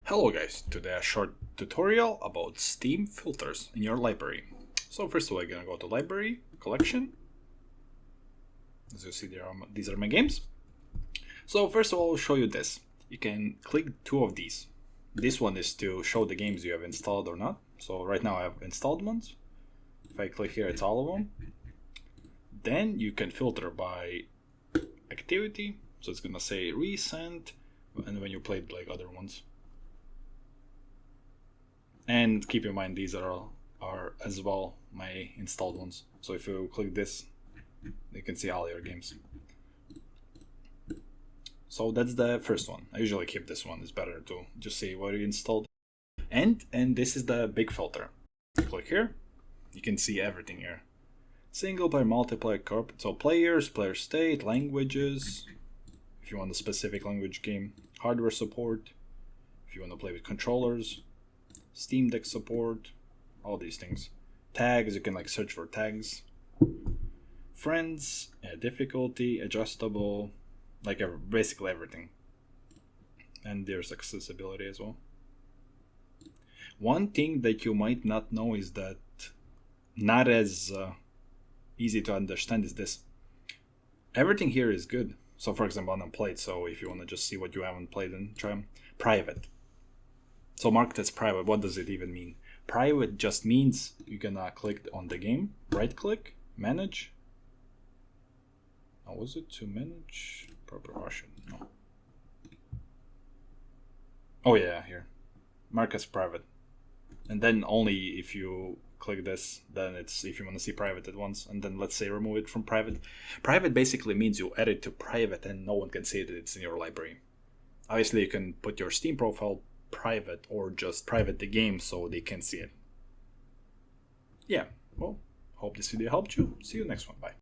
Hello guys, today a short tutorial about Steam filters in your library. So first of all, I'm gonna go to library, collection. As you see, these are my games. So first of all, I'll show you this. You can click two of these. This one is to show the games you have installed or not. So right now I have installed ones. If I click here, it's all of them. Then you can filter by activity. So it's gonna say recent, and when you played like other ones. And keep in mind these are as well my installed ones. So if you click this, you can see all your games. So that's the first one. I usually keep this one. It's better to just see what you installed. And this is the big filter. Click here. You can see everything here. Single player, multiplayer, corporate. So players, player state, languages. If you want a specific language game, hardware support. If you want to play with controllers, Steam Deck support, all these things. Tags, you can like search for tags. Friends, difficulty, adjustable, like basically everything. And there's accessibility as well. One thing that you might not know is that not as easy to understand is this. Everything here is good. So for example, unplayed. So if you want to just see what you haven't played and try them, private. So marked as private, what does it even mean? Private just means you're gonna click on the game, right click, manage. How was it to manage? Proper Russian, no. Oh yeah, here. Mark as private. And then only if you click this, then it's if you want to see private at once. And then let's say remove it from private. Private basically means you add it to private and no one can see that it's in your library. Obviously you can put your Steam profile private or just private the game so they can see it. Yeah, well, hope this video helped you. See you next one. Bye.